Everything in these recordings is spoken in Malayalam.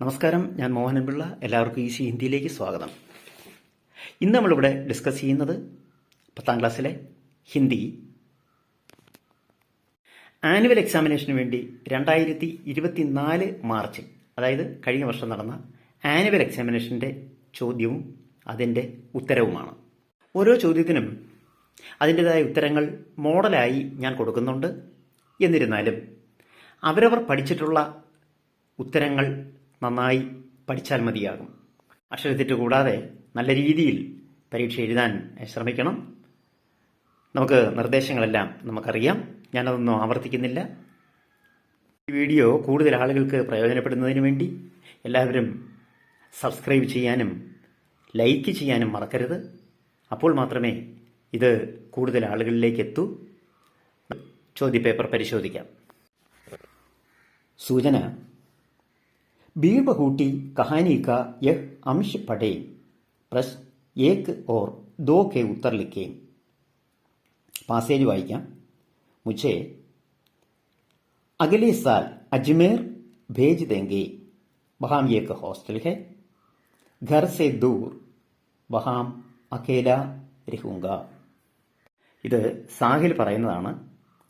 നമസ്കാരം, ഞാൻ മോഹനൻ പിള്ള. എല്ലാവർക്കും ഈസി ഹിന്ദിയിലേക്ക് സ്വാഗതം. ഇന്ന് നമ്മളിവിടെ ഡിസ്കസ് ചെയ്യുന്നത് 10ാം ക്ലാസ്സിലെ ഹിന്ദി ആനുവൽ എക്സാമിനേഷന് വേണ്ടി 2024 മാർച്ചിൽ, അതായത് കഴിഞ്ഞ വർഷം നടന്ന ആനുവൽ എക്സാമിനേഷൻ്റെ ചോദ്യവും അതിൻ്റെ ഉത്തരവുമാണ്. ഓരോ ചോദ്യത്തിനും അതിൻ്റെതായ ഉത്തരങ്ങൾ മോഡലായി ഞാൻ കൊടുക്കുന്നുണ്ട്. എന്നിരുന്നാലും അവരവർ പഠിച്ചിട്ടുള്ള ഉത്തരങ്ങൾ നന്നായി പഠിച്ചാൽ മതിയാകും. അക്ഷരത്തെറ്റ് കൂടാതെ നല്ല രീതിയിൽ പരീക്ഷ എഴുതാൻ ശ്രമിക്കണം. നമുക്ക് നിർദ്ദേശങ്ങളെല്ലാം നമുക്കറിയാം, ഞാനതൊന്നും ആവർത്തിക്കുന്നില്ല. ഈ വീഡിയോ കൂടുതൽ ആളുകൾക്ക് പ്രയോജനപ്പെടുന്നതിന് വേണ്ടി എല്ലാവരും സബ്സ്ക്രൈബ് ചെയ്യാനും ലൈക്ക് ചെയ്യാനും മറക്കരുത്. അപ്പോൾ മാത്രമേ ഇത് കൂടുതൽ ആളുകളിലേക്ക് എത്തൂ. ചോദ്യപേപ്പർ പരിശോധിക്കാം. സൂചന: बीर बहूटी कहानी का यह अंश पढ़ें. प्रश्न 1 और 2 के उत्तर लिखें. पासेज वाइക്കാം. मुझे अगले साल अजमेर भेज देंगे. वहां एक हॉस्टल है. घर से दूर. वहां अकेला रहूंगा. ഇത് സാഹിൽ പറയുന്നതാണ്.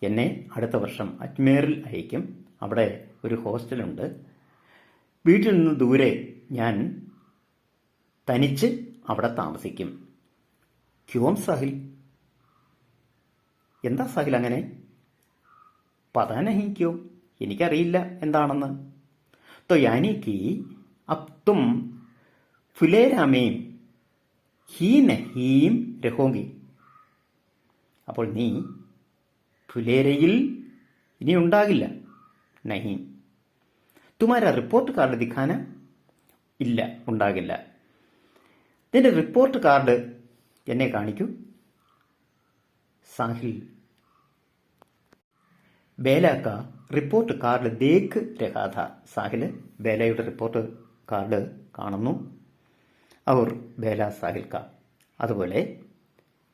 എന്നെ അടുത്ത വർഷം അജ്മേറിൽ അയക്കും. അവിടെ ഒരു ഹോസ്റ്റലുണ്ട്. വീട്ടിൽ നിന്ന് ദൂരെ ഞാൻ തനിച്ച് അവിടെ താമസിക്കും. ക്യോം സാഹിൽ? എന്താ സാഹിൽ അങ്ങനെ? പതാ നഹീ ക്യോം? എനിക്കറിയില്ല എന്താണെന്ന്. തോ യാനി കി അബ് തും ഫുലേരാ മേം ഹീ നഹീം രഹോങ്കി. അപ്പോൾ നീ ഫുലേരയിൽ ഇനി ഉണ്ടാകില്ല. നഹീം. തുമാര റിപ്പോർട്ട് കാർഡ് ദിഖാന? ഇല്ല, ഉണ്ടാകില്ല. നിന്റെ റിപ്പോർട്ട് കാർഡ് എന്നെ കാണിക്കൂ. സാഹിൽ ബേലാക്ക റിപ്പോർട്ട് കാർഡ് ദേഖ് രഹാഥ. സാഹിൽ ബേലയുടെ റിപ്പോർട്ട് കാർഡ് കാണുന്നു. അവർ ബേല സാഹിൽ കാ. അതുപോലെ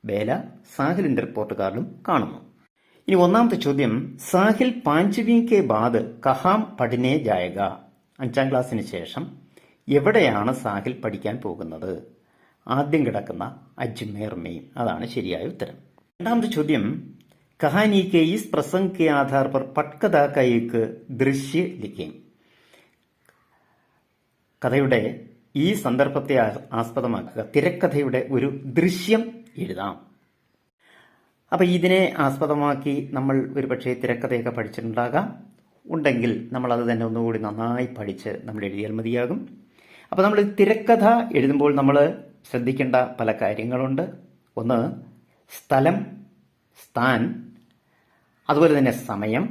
ബേല സാഹിലിന്റെ റിപ്പോർട്ട് കാർഡും കാണുന്നു. ഇനി ഒന്നാമത്തെ ചോദ്യം, സാഹിൽ 5വീं के बाद കഹാം പഠിനെ ജായക. 5ാം ക്ലാസ്സിന് ശേഷം എവിടെയാണ് സാഹിൽ പഠിക്കാൻ പോകുന്നത്? ആദ്യം കിടക്കുന്ന അജ്മേർ മെയിൻ. അതാണ് ശരിയായ ഉത്തരം. രണ്ടാമത്തെ ചോദ്യം, കഹാനി കെ ഇസ് പ്രസംഗ് കെ ആധാർ പർ പട്കഥ കാ ഏക് ദൃശ്യ ലിഖേം. കഥയുടെ ഈ സന്ദർഭത്തെ ആസ്പദമാക്കുക. തിരക്കഥയുടെ ഒരു ദൃശ്യം എഴുതാം. അപ്പൊ ഇതിനെ ആസ്പദമാക്കി നമ്മൾ ഒരുപക്ഷെ തിരക്കഥയൊക്കെ പഠിച്ചിട്ടുണ്ടാകാം. ഉണ്ടെങ്കിൽ നമ്മൾ അത് തന്നെ ഒന്നുകൂടി നന്നായി പഠിച്ച് നമ്മൾ എഴുതിയാൽ മതിയാകും. അപ്പൊ നമ്മൾ തിരക്കഥ എഴുതുമ്പോൾ നമ്മൾ ശ്രദ്ധിക്കേണ്ട പല കാര്യങ്ങളുണ്ട്. ഒന്ന്, സ്ഥലം, സ്ഥാൻ, അതുപോലെ തന്നെ സമയം.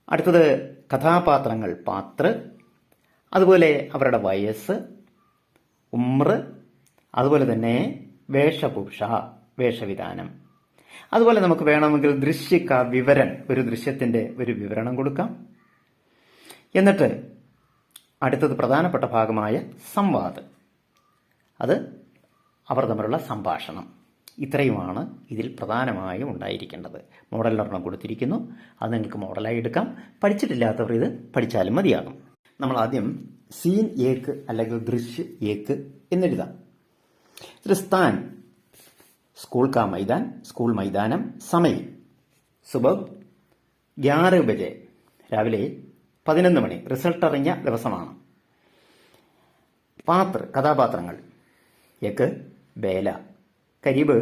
അടുത്തത് കഥാപാത്രങ്ങൾ, പാത്ര, അതുപോലെ അവരുടെ വയസ്സ്, ഉമ്ര, അതുപോലെ തന്നെ വേഷഭൂഷ, വേഷവിധാനം. അതുപോലെ നമുക്ക് വേണമെങ്കിൽ ദൃശ്യക്ക വിവരൺ, ഒരു ദൃശ്യത്തിന്റെ ഒരു വിവരണം കൊടുക്കാം. എന്നിട്ട് അടുത്തത് പ്രധാനപ്പെട്ട ഭാഗമായ സംവാദ്, അത് അവർ തമ്മിലുള്ള സംഭാഷണം. ഇത്രയുമാണ് ഇതിൽ പ്രധാനമായും ഉണ്ടായിരിക്കേണ്ടത്. മോഡലിനൊരെണ്ണം കൊടുത്തിരിക്കുന്നു, അത് നിങ്ങൾക്ക് മോഡലായി എടുക്കാം. പഠിച്ചിട്ടില്ലാത്തവർ ഇത് പഠിച്ചാലും മതിയാകും. നമ്മൾ ആദ്യം സീൻ ഏക്ക് അല്ലെങ്കിൽ ദൃശ്യ ഏക്ക് എന്നെഴുതാം. സ്ഥാൻ സ്കൂൾ കാ മൈതാൻ, സ്കൂൾ മൈതാനം. സമയം സുബഹ് 11 ബജെ, രാവിലെ 11 മണി, റിസൾട്ട് അറിഞ്ഞ ദിവസമാണ്. പാത്ര, കഥാപാത്രങ്ങൾ. ഏക്ക് ബേല, കരീബ്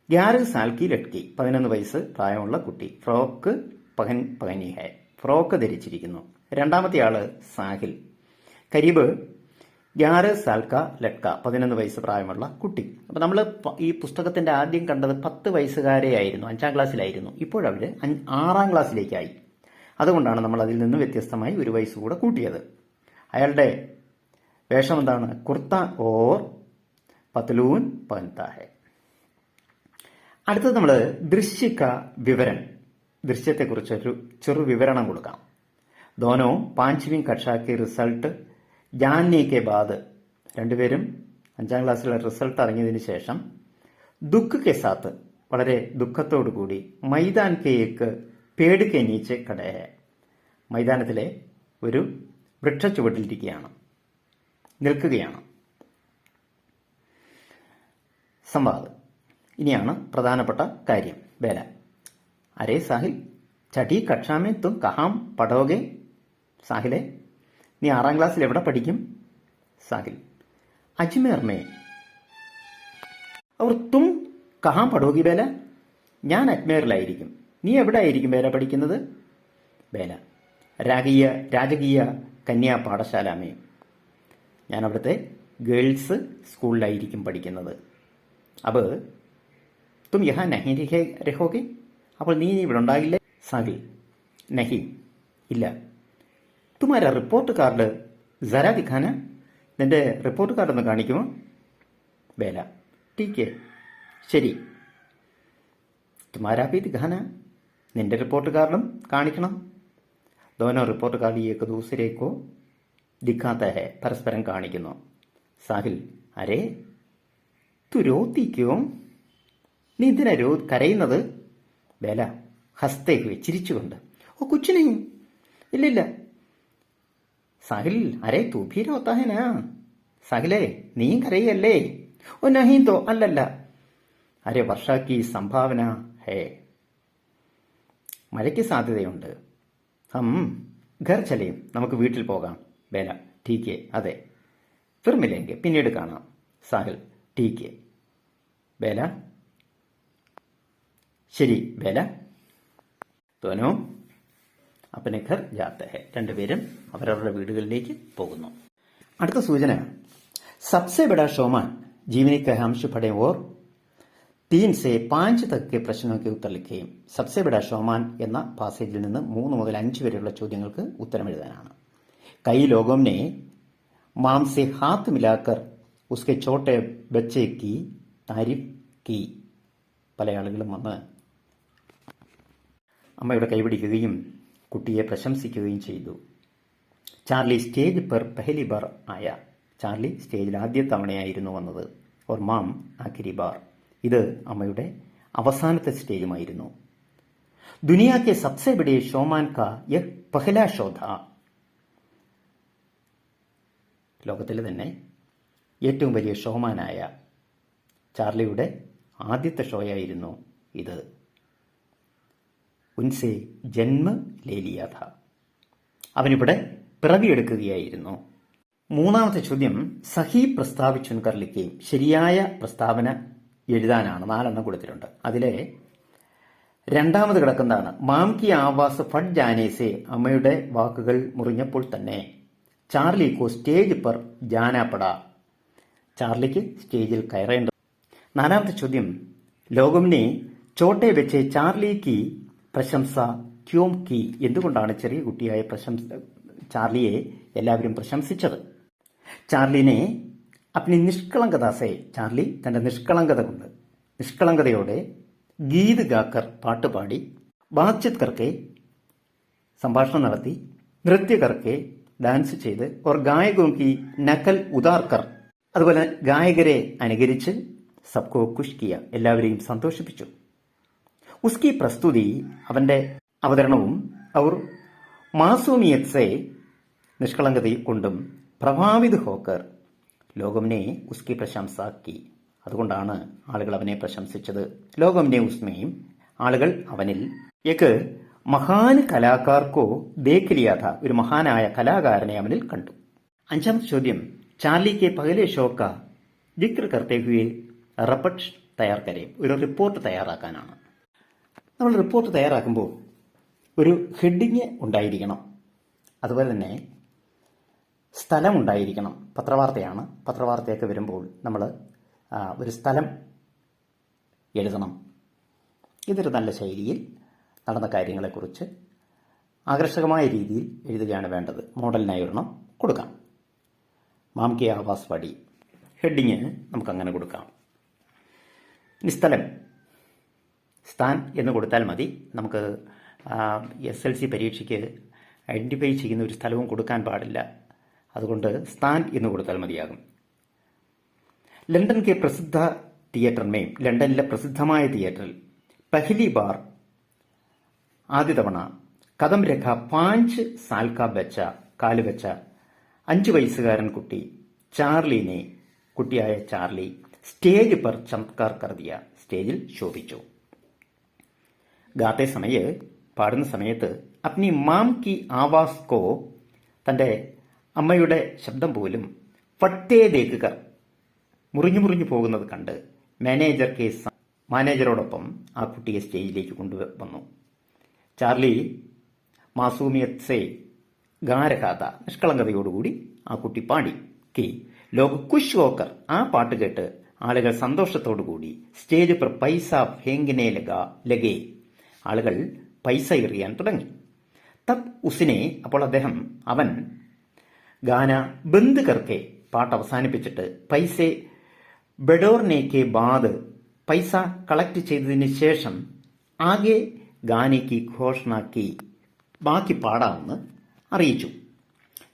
11 സാൽ കി ലട്കി, 11 വയസ്സ് പ്രായമുള്ള കുട്ടി. ഫ്രോക്ക് പഹനി ഹൈ, ഫ്രോക്ക് ധരിച്ചിരിക്കുന്നു. രണ്ടാമത്തെ ആള് സാഹിൽ. കരീബ് 11 സാൽ കാ ലട്ക, 11 വയസ്സ് പ്രായമുള്ള കുട്ടി. അപ്പൊ നമ്മൾ ഈ പുസ്തകത്തിന്റെ ആദ്യം കണ്ടത് 10 വയസ്സുകാരെ ആയിരുന്നു, 5ാം ക്ലാസ്സിലായിരുന്നു. ഇപ്പോഴവര് 6ാം ക്ലാസ്സിലേക്കായി. അതുകൊണ്ടാണ് നമ്മൾ അതിൽ നിന്ന് വ്യത്യസ്തമായി ഒരു വയസ്സ് കൂടെ കൂട്ടിയത്. അയാളുടെ വേഷം എന്താണ്? കുർത്ത ഓർ പത്ലൂൻ പഹൻതാ ഹൈ. അടുത്തത് നമ്മൾ ദൃശ്യക്ക വിവരൺ, ദൃശ്യത്തെക്കുറിച്ചൊരു ചെറു വിവരണം കൊടുക്കാം. ദോനോ 5വീं കക്ഷാ കെ റിസൾട്ട് ജാൻനെ കെ ബാദ്, രണ്ടുപേരും 5ാം ക്ലാസ്സിലെ റിസൾട്ട് അറിഞ്ഞതിന് ശേഷം ദുഃഖ് കെ സാത്ത്, വളരെ ദുഃഖത്തോടു കൂടി, മൈതാൻ കെ ഏക്ക് പേട് കെ നീച്ചെ കടേ, മൈതാനത്തിലെ ഒരു വൃക്ഷച്ചുവട്ടിലിരിക്കുകയാണ്, നിൽക്കുകയാണ്. സംവാദ്. ഇനിയാണ് പ്രധാനപ്പെട്ട കാര്യം. ബേല: അരേ സാഹിൽ, ഛഠി കക്ഷാമേ തും കഹാം പഠോഗെ? സാഹിലെ, നീ 6ാം ക്ലാസ്സിൽ എവിടെ പഠിക്കും? സാഹിൽ: അജ്മേർ മേ. അവർ തും കഹാം പഠോഗി ബേല? ഞാൻ അജ്മേറിലായിരിക്കും. നീ എവിടെ ആയിരിക്കും ബേല പഠിക്കുന്നത്? ബേല: രാജകീയ കന്യാ പാഠശാലാമേ. ഞാൻ അവിടുത്തെ ഗേൾസ് സ്കൂളിലായിരിക്കും പഠിക്കുന്നത്. അബ് തും യഹാ നഹി രഹോഗെ? അപ്പോൾ നീ ഇവിടെ ഉണ്ടാകില്ലേ? സാഹിൽ: നഹി, ഇല്ല. തുമാര റിപ്പോർട്ട് കാർഡ് ജരാ ദിഖാന? നിന്റെ റിപ്പോർട്ട് കാർഡ് ഒന്ന് കാണിക്കുമോ? ബേല: ടീക്ക്, ശരി. തുമാരാ ഭി ദിഖാന? നിന്റെ റിപ്പോർട്ട് കാർഡും കാണിക്കണം. ദോനോ റിപ്പോർട്ട് കാർഡ് ഏക ദൂസരേക്കോ ദിഖാത്ത ഹെ, പരസ്പരം കാണിക്കുന്നു. സാഹിൽ: അരേ തു രോത്തി ക്യോ? നീ എന്തിനാ കരയുന്നത്? ബേല ഹസ്തേ ഹുയെ, ചിരിച്ചുകൊണ്ട്. ഓ കുച്ച് നഹി, ഇല്ലില്ല. സാഹിൽ: അരേ തു ഭി രോത്താ ഹെ നാ? സാഹിലേ, നീയും കരയല്ലേ? ഓ നഹി തോ, അല്ലല്ല. അരേ വർഷാ കി സംഭാവന ഹേ, മഴയ്ക്ക് സാധ്യതയുണ്ട്. ഘർ ചലയും, നമുക്ക് വീട്ടിൽ പോകാം. ബേല: ടീക്കെ, അതെ. ഫിർ മിലേംഗെ, പിന്നീട് കാണാം. സാഹിൽ: ടീക്കെ. ബേല: ശരി ബേല. തോനോ അപ്പനെ ഘർ ജാത്തെ ഹെ, രണ്ടുപേരും അവരവരുടെ വീടുകളിലേക്ക് പോകുന്നു. അടുത്ത സൂചന: സബ്സെ ബഡാ ഷോമാൻ ജീവനി കെ ഹംശ് പഠേ ഓർ 3 से 5 तक के प्रश्नों के उत्तर लिखेയും. സബ്സെ ബഡാ ഷോമാൻ എന്ന പാസേജിൽ നിന്ന് 3 മുതൽ 5 വരെയുള്ള ചോദ്യങ്ങൾക്ക് ഉത്തരം എഴുതാനാണ്. കൈ ലോഗോം നെ മാം സെ ഹാത്ത് മിലാക്കർ ഉസ്കെ ചോട്ടെ ബച്ചെ കി താരിഫ് കി. പല ആളുകളും വന്ന് അമ്മയുടെ കൈപിടിക്കുകയും കുട്ടിയെ പ്രശംസിക്കുകയും ചെയ്തു. ചാർലി സ്റ്റേജ് പെർ പെഹലി ബാർ ആയ. ചാർലി സ്റ്റേജിൽ ആദ്യ തവണയായിരുന്നു വന്നത്. ഓർ മാം ആഖിരി ബാർ. ഇത് അമ്മയുടെ അവസാനത്തെ സ്റ്റേജുമായിരുന്നു. ദുനിയാ കെ സബ്സെ ബഡേ ഷോമാൻ കാ യഹ് പഹ്ലാ ഷോ ഥാ. ലോകത്തിലെ തന്നെ ഏറ്റവും വലിയ ഷോമാനായ ചാർലിയുടെ ആദ്യത്തെ ഷോയായിരുന്നു ഇത്. ഉൻസെ ജന്മ ലേലിയ ഥാ. അവനിവിടെ പിറവിയെടുക്കുകയായിരുന്നു. മൂന്നാമത്തെ ചോദ്യം: സഹി പ്രസ്താവിച്ചുൻകർ ലിക്കുകയും. ശരിയായ പ്രസ്താവന എഴുതാനാണ്. 4 എണ്ണം കൊടുത്തിട്ടുണ്ട്. അതിലെ രണ്ടാമത് കിടക്കുന്നതാണ് മാം കി ആവാസ് ഫട്ട് ജാനേസെ. അമ്മയുടെ വാക്കുകൾ മുറിഞ്ഞപ്പോൾ തന്നെ ചാർലി കോ സ്റ്റേജ് പെർ ജാനാപ്പട. ചാർലിക്ക് സ്റ്റേജിൽ കയറേണ്ടത്. 4ാമത്തെ ചോദ്യം: ലോകംനെ ചോട്ടെ വെച്ച് ചാർലി കി പ്രശംസ ക്യോം കി. എന്തുകൊണ്ടാണ് ചെറിയ കുട്ടിയായ ചാർലിയെ എല്ലാവരും പ്രശംസിച്ചത്? ചാർലിനെ അപ്നി നിഷ്കളങ്കത സേ. ചാർലി തന്റെ നിഷ്കളങ്കതയോടെ ഗീത് ഗാക്കർ, പാട്ടുപാടി, ബാത്ചിത് കർക്കെ, സംഭാഷണം നടത്തി, നൃത്യ കർക്കെ, ഡാൻസ് ചെയ്ത്, ഓർ ഗായകോങ്കി നക്കൽ ഉദാർക്കർ, അതുപോലെ ഗായകരെ അനുകരിച്ച്, സബ്കോ ഖുഷ് കിയ, എല്ലാവരെയും സന്തോഷിപ്പിച്ചു. ഉസ്കി പ്രസ്തുതി, അവന്റെ അവതരണവും, അവർ മാസൂമിയത് സേ, നിഷ്കളങ്കത കൊണ്ടും, പ്രഭാവിത് ഹോക്കർ ലോകംനെ ഉസ്കി പ്രശംസാക്കി. അതുകൊണ്ടാണ് ആളുകൾ അവനെ പ്രശംസിച്ചത്. ലോകംനെ ഉസ്മയും, ആളുകൾ അവനിൽ ഏക്ക് മഹാൻ കലാകാർക്കോ ദേഖ് ലിയാ ഥാ. ഒരു മഹാനായ കലാകാരനെ അവനിൽ കണ്ടു. 5ാമത്തെ ചോദ്യം: ചാർലി കെ പഹലെ ഷോ കാ ജിക്ർ കർത്തെ ഹുയെ റപ്പട്ട് തയ്യാർ കരേ. ഒരു റിപ്പോർട്ട് തയ്യാറാക്കാനാണ്. നമ്മൾ റിപ്പോർട്ട് തയ്യാറാക്കുമ്പോൾ ഒരു ഹെഡിങ് ഉണ്ടായിരിക്കണം. അതുപോലെ തന്നെ സ്ഥലം ഉണ്ടായിരിക്കണം. പത്രവാർത്തയാണ്. പത്രവാർത്തയൊക്കെ വരുമ്പോൾ നമ്മൾ ഒരു സ്ഥലം എഴുതണം. ഇതൊരു നല്ല ശൈലിയിൽ നടന്ന കാര്യങ്ങളെക്കുറിച്ച് ആകർഷകമായ രീതിയിൽ എഴുതുകയാണ് വേണ്ടത്. മോഡലിനായി ഒരെണ്ണം കൊടുക്കാം. മാം കി ആവാസ് പടി. ഹെഡിങ് നമുക്കങ്ങനെ കൊടുക്കാം. ഇനി സ്ഥലം, സ്ഥാൻ എന്ന് കൊടുത്താൽ മതി. നമുക്ക് SLC പരീക്ഷയ്ക്ക് ഐഡന്റിഫൈ ചെയ്യുന്ന ഒരു സ്ഥലവും കൊടുക്കാൻ പാടില്ല. അതുകൊണ്ട് സ്ഥാൻ എന്ന് കൊടുത്താൽ മതിയാകും. ലണ്ടൻ കെ പ്രസിദ്ധ തിയേറ്ററിന്മേയും, ലണ്ടനിലെ പ്രസിദ്ധമായ തിയേറ്ററിൽ, പഹ്ലി ബാർ, ആദ്യ തവണ, കദം രഖ 5 സാൽ കാ ബച്ച, കാല് വെച്ച 5 വയസ്സുകാരൻ കുട്ടി ചാർലിനെ, കുട്ടിയായ ചാർലി സ്റ്റേജ് പർ ചമത്കാർ കർ ദിയ, സ്റ്റേജിൽ ശോഭിച്ചു. ഗാത്തെ സമയ, പാടുന്ന സമയത്ത് അപ്നി മാം കി ആവാസ് കോ, തന്റെ അമ്മയുടെ ശബ്ദം പോലും ഫട്ടേ ദേക്കുക, മുറിഞ്ഞു മുറിഞ്ഞു പോകുന്നത് കണ്ട് മാനേജറോടൊപ്പം ആ കുട്ടിയെ സ്റ്റേജിലേക്ക് കൊണ്ടുവന്നു. ചാർലി മാസൂമിയത് സേ ഗാരഹാത, നിഷ്കളങ്കതയോടുകൂടി ആ കുട്ടി പാടി. കി ലോക ഖുഷ് ഹോക്കർ, ആ പാട്ട് കേട്ട് ആളുകൾ സന്തോഷത്തോടുകൂടി സ്റ്റേജ് പർ പൈസ ഫേങ്കിനെ ലഗേ, ആളുകൾ പൈസ എറിയാൻ തുടങ്ങി. തബ് ഉസിനെ, അപ്പോൾ അവൻ ഗാന ബന്ദ് കർക്കെ, പാട്ട് അവസാനിപ്പിച്ചിട്ട് പൈസെ ബഡോർനേക്ക് ബാദ്, പൈസ കളക്ട് ചെയ്തതിന് ശേഷം ആകെ ഗാനയ്ക്ക് ഘോഷണാക്കി, ബാക്കി പാടാമെന്ന് അറിയിച്ചു.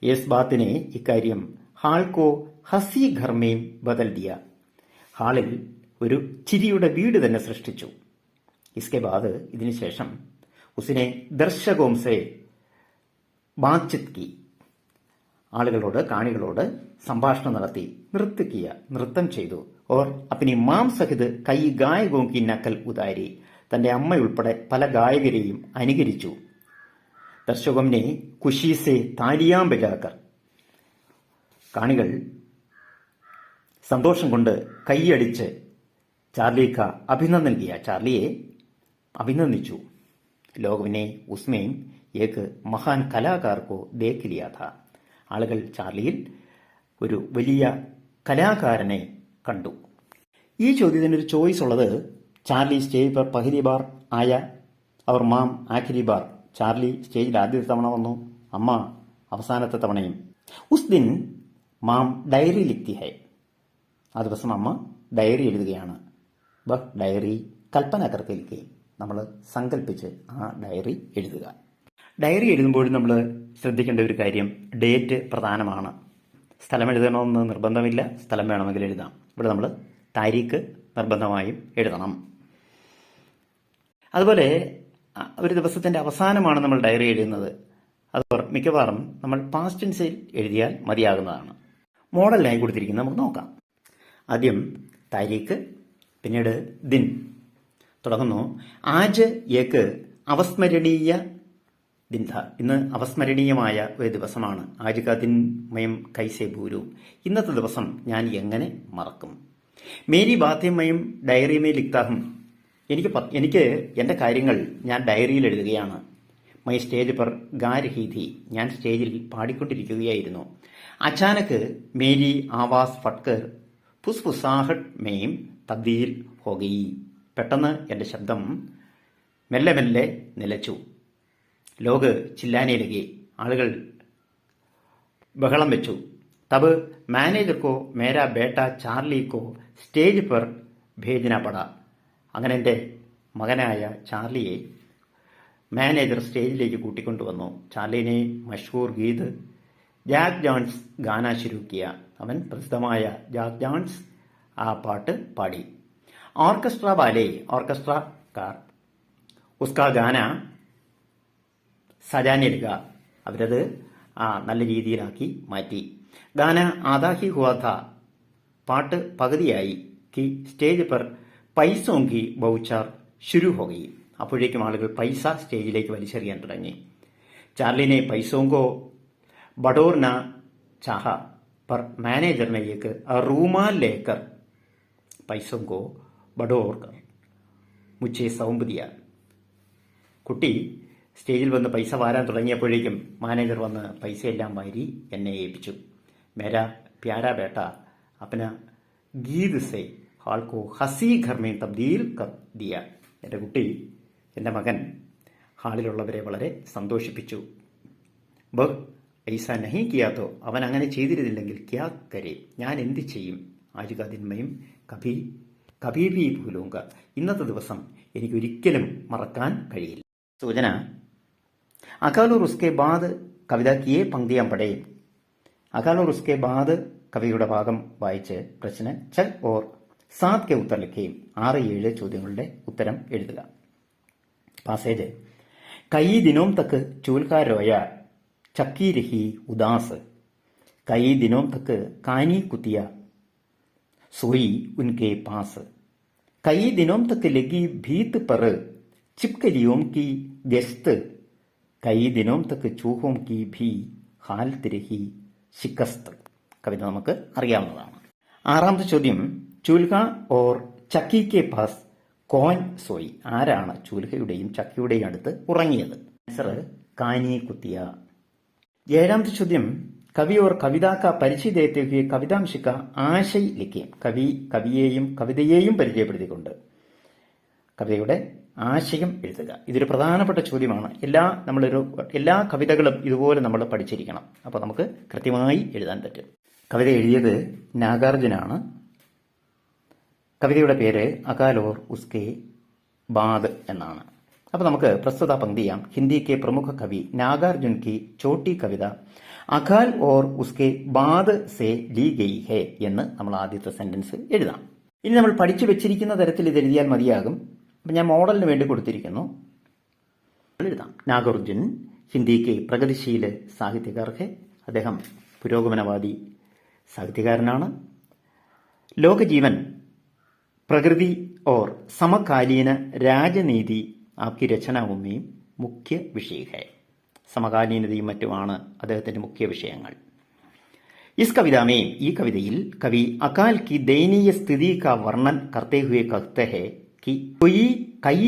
യേസ് ബാത്തിനെ, ഇക്കാര്യം ഹാൾക്കോ ഹസി ഘർമേം ബദൽ ദിയ, ഹാളിൽ ഒരു ചിരിയുടെ വീട് തന്നെ സൃഷ്ടിച്ചു. ഇസ്കെ ബാദ്, ഇതിനുശേഷം ഉസിനെ ദർശകോംസെ ബാത്ചിത് കി, ആളുകളോട്, കാണികളോട് സംഭാഷണം നടത്തി. നൃത്തം ചെയ്തു. ഓർ അപ്പിനി മാം സഹിത് കൈ ഗായകോം കി നക്കൽ ഉതാരി, തന്റെ അമ്മയുൾപ്പെടെ പല ഗായകരെയും അനുകരിച്ചു. ദർശകോംനെ ഖുഷീസെ താലിയാം ബജാക്കർ, കാണികൾ സന്തോഷം കൊണ്ട് കൈയടിച്ച് ചാർലിക്ക അഭിനന്ദൻ കിയ, ചാർലിയെ അഭിനന്ദിച്ചു. ലോകവിനെ ഉസ്മേം ഏക്ക് മഹാൻ കലാകാർക്കോ ദേഖ് ലിയാ ഥാ, ആളുകൾ ചാർലിയിൽ ഒരു വലിയ കലാകാരനെ കണ്ടു. ഈ ചോദ്യത്തിനൊരു ചോയ്സ് ഉള്ളത്, ചാർലി സ്റ്റേജ് പർ പഹലി ബാർ ആയ അവർ മാം ആഖിരി ബാർ, ചാർലി സ്റ്റേജിൽ ആദ്യത്തെ തവണ വന്നു, അമ്മ അവസാനത്തെ തവണയും. ഉസ് ദിൻ മാം ഡയറി ലിഖ്തി ഹൈ, ആ ദിവസം അമ്മ ഡയറി എഴുതുകയാണ്. ബഹ് ഡയറി കൽപ്പന കർക്കെ ലിഖേ, നമ്മൾ സങ്കല്പിച്ച് ആ ഡയറി എഴുതുക. ഡയറി എഴുതുമ്പോഴും നമ്മൾ ശ്രദ്ധിക്കേണ്ട ഒരു കാര്യം, ഡേറ്റ് പ്രധാനമാണ്. സ്ഥലം എഴുതണമെന്ന് നിർബന്ധമില്ല, സ്ഥലം വേണമെങ്കിൽ എഴുതാം. ഇവിടെ നമ്മൾ താരീഖ് നിർബന്ധമായും എഴുതണം. അതുപോലെ ഒരു ദിവസത്തിൻ്റെ അവസാനമാണ് നമ്മൾ ഡയറി എഴുതുന്നത്. അത് മിക്കവാറും നമ്മൾ പാസ്റ്റ് ടെൻസിൽ എഴുതിയാൽ മതിയാകുന്നതാണ്. മോഡലിനായി കൊടുത്തിരിക്കുന്നത് നമുക്ക് നോക്കാം. ആദ്യം താരീഖ്, പിന്നീട് ദിൻ. തുടങ്ങുന്നു, ആജ് ഏക്ക് അവസ്മരണീയ ദിൻ ഥ, ഇന്ന് അവസ്മരണീയമായ ഒരു ദിവസമാണ്. ആജ് കാ ദിൻ മയം കൈസെ ഭൂലൂ, ഇന്നത്തെ ദിവസം ഞാൻ എങ്ങനെ മറക്കും. മേരി ബാത്തേ മയം ഡയറി മേ ലിഖ്താ ഹും, എനിക്ക് എൻ്റെ കാര്യങ്ങൾ ഞാൻ ഡയറിയിൽ എഴുതുകയാണ്. മൈ സ്റ്റേജ് പർ ഗാ രഹി ഥി, ഞാൻ സ്റ്റേജിൽ പാടിക്കൊണ്ടിരിക്കുകയായിരുന്നു. അച്ചാനക് മേരി ആവാസ് ഫട്കർ ഫുസ്ഫുസാഹട്ട് മേം തബ്ദീൽ ഹോ ഗയി, പെട്ടെന്ന് എൻ്റെ ശബ്ദം മെല്ലെ മെല്ലെ നിലച്ചു. ലോക് ചില്ലാനെ ലഗേ, ആളുകൾ ബഹളം വെച്ചു. തബ് മാനേജർക്കോ മേരാ ബേട്ട ചാർലിക്കോ സ്റ്റേജ് പർ ഭേജന പട, അങ്ങനെ എൻ്റെ മകനായ ചാർലിയെ മാനേജർ സ്റ്റേജിലേക്ക് കൂട്ടിക്കൊണ്ടുവന്നു. ചാർലിനെ മഷൂർ ഗീത് ജാക്ക് ജോൺസ് ഗാന ശുരു കിയ, അവൻ പ്രസിദ്ധമായ ജാക്ക് ജോൺസ് ആ പാട്ട് പാടി. ഓർക്കസ്ട്ര വാലെ, ഓർക്കസ്ട്രക്കാർ ഉസ്കാ ഗാന സജാനെ ലഗ, അവരത് നല്ല രീതിയിലാക്കി മാറ്റി. ഗാന ആദാഹി ഹുവാ ഥാ, പാട്ട് പകുതിയായി. കി സ്റ്റേജ് പർ പൈസോം കി ബൗച്ചാർ ശുരു ഹോ ഗയി, അപ്പോഴേക്കും ആളുകൾ പൈസ സ്റ്റേജിലേക്ക് വലിച്ചെറിയാൻ തുടങ്ങി. ചാർലിനെ പൈസോങ്കോ ബഡോർന ചാഹ पर मैनेजर ने एक रूमाल लेकर पैसों को बटोर कर मुझे सौंप दिया. കുട്ടി സ്റ്റേജിൽ വന്ന് പൈസ വാരാൻ തുടങ്ങിയപ്പോഴേക്കും മാനേജർ വന്ന് പൈസയെല്ലാം വാരി എന്നെ ഏൽപ്പിച്ചു. മേരാ പ്യാരാ ബേട്ട അപ്പന ഗീത് സേ ഹാൾക്കോ ഹസി ഘർ മേ തബ്ദീൽ കർ ദിയ, എൻ്റെ കുട്ടി, എൻ്റെ മകൻ ഹാളിലുള്ളവരെ വളരെ സന്തോഷിപ്പിച്ചു. ബഹ് ഐസ നഹി കിയാത്തോ, അവൻ അങ്ങനെ ചെയ്തിരുന്നില്ലെങ്കിൽ ക്യാ കരേ, ഞാൻ എന്ത് ചെയ്യും. ആജുകാദിന്മയും കഭി ഭീ ഭൂലൂങ്ക, ഇന്നത്തെ ദിവസം എനിക്കൊരിക്കലും മറക്കാൻ കഴിയില്ല. സൂചന, Akal or ഉസ്കെ ബാദ് Kavitha കിയെ പങ്ക്തിയാം പടേ, Akal or ഉസ്കെ ബാദ് കവിയുടെ ഭാഗം വായിച്ച് പ്രശ്ന ചൽ ഓർ സാത് കെ ഉത്തർ ലിഖേയും, 6-7 ചോദ്യങ്ങളുടെ ഉത്തരം എഴുതുക. പാസേജ്, कई दिनों तक चूल्हा रोया, चक्की रही उदास. कई दिनों तक कानी कुतिया, सोई उनके पास. कई दिनों तक लगी भीत पर छिपकलियों की गश्त. कई दिनों तक चूहों की भी हालत रही शिकस्त. കവിത നമുക്ക് അറിയാവുന്നതാണ്. ആറാമത്തെ ചോദ്യം, ചൂൽഹ ഓർ ചക്കി കെ പാസ് കോൻ സോയി. ആരാണ് ചൂൽഹയുടെയും ചക്കിയുടെയും അടുത്ത് ഉറങ്ങിയത്? ആൻസർ കാനി കുത്തിയ. ഏഴാമത്തെ ചോദ്യം, കവി ഓർ കവിതാ കാ പരിചയ ദേത്തെ ഹുए കവിതാംശ കാ ആശയ ലിഖിए. കവിയെയും കവിതയെയും പരിചയപ്പെടുത്തിക്കൊണ്ട് കവിതയുടെ ആശയം എഴുതുക. ഇതൊരു പ്രധാനപ്പെട്ട ചോദ്യമാണ്. എല്ലാ കവിതകളും ഇതുപോലെ നമ്മൾ പഠിച്ചിരിക്കണം. അപ്പോൾ നമുക്ക് കൃത്യമായി എഴുതാൻ പറ്റും. കവിത എഴുതിയത് നാഗാർജുനാണ്. കവിതയുടെ പേര് അകാൽ ഓർ ഉസ്കെ ബാദ് എന്നാണ്. അപ്പോൾ നമുക്ക് പ്രസ്തുത പങ്ക്തി ചെയ്യാം. ഹിന്ദി കെ പ്രമുഖ കവി നാഗാർജുൻ കി ചോട്ടി കവിത അകാൽ ഓർ ഉസ്കെ ബാദ് സെ ലീ ഗയി ഹേ എന്ന് നമ്മൾ ആദ്യത്തെ സെന്റൻസ് എഴുതാം. ഇനി നമ്മൾ പഠിച്ചു വെച്ചിരിക്കുന്ന തരത്തിൽ ഇത് എഴുതിയാൽ മതിയാകും. അപ്പം ഞാൻ മോഡലിന് വേണ്ടി കൊടുത്തിരിക്കുന്നു. എഴുതാം. നാഗാർജുൻ ഹിന്ദി കെ പ്രഗതിശീല സാഹിത്യകാർ ഹെ. അദ്ദേഹം പുരോഗമനവാദി സാഹിത്യകാരനാണ്. ലോകജീവൻ, പ്രകൃതി ഓർ സമകാലീന രാജനീതി ആപ്കി രചനാവുമേയും മുഖ്യ വിഷയ ഹെ. സമകാലീനതയും മറ്റുമാണ് അദ്ദേഹത്തിന്റെ മുഖ്യ വിഷയങ്ങൾ. इस कविता में, ഈ കവിതയിൽ കവി അകാൽ की दयनीय स्थिति का वर्णन करते हुए कहते हैं कि कई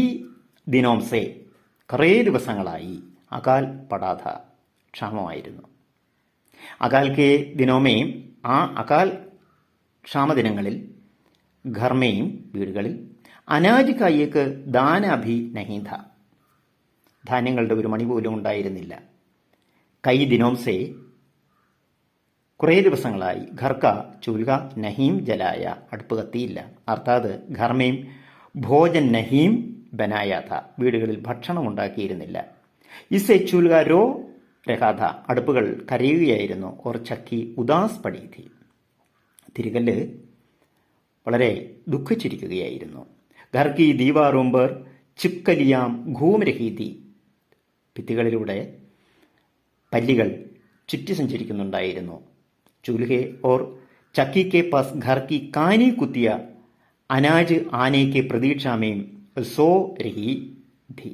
दिनों से, കുറേ ദിവസങ്ങളായി അകാൽ പടാ ഥ, ക്ഷാമമായിരുന്നു. അകാൽ കെ ദിനോമേ, ആ അകാൽ ക്ഷാമദിനങ്ങളിൽ, ഘർമേയും വീടുകളിൽ, അനാജ് കായേക്ക് ദാന അഭി നഹീ ഥ, ധാന്യങ്ങളുടെ ഒരു മണി പോലും ഉണ്ടായിരുന്നില്ല. കൈ ദിനോം സേ, കുറേ ദിവസങ്ങളായി, ഘർക്ക ചൂൽഹ നഹീം ജലായ, അടുപ്പ് കത്തിയില്ല. അർത്ഥാത് ഘർമേം ഭോജൻ നഹീം ബനായ ഥ, വീടുകളിൽ ഭക്ഷണം ഉണ്ടാക്കിയിരുന്നില്ല. ഇസെ ചൂൽഹ രോ രഹാഥ, അടുപ്പുകൾ കരയുകയായിരുന്നു. ഓർ ചക്കി ഉദാസ് പടി ഥി, തിരികല്ല് വളരെ ദുഃഖിച്ചിരിക്കുകയായിരുന്നു. ഘർക്കി ദീവാറും പർ ചിപ്കലിയാം ഘൂം രഹി ഥി, ഭിത്തികളിലൂടെ പല്ലികൾ ചുറ്റി സഞ്ചരിക്കുന്നുണ്ടായിരുന്നു. ചൂൽഹെ ഓർ ചക്കി കെ പാസ് ഘർ കി കാനി കുത്തിയ അനാജ് ആനെ കെ പ്രതീക്ഷാമേം സോ രഹി ധി,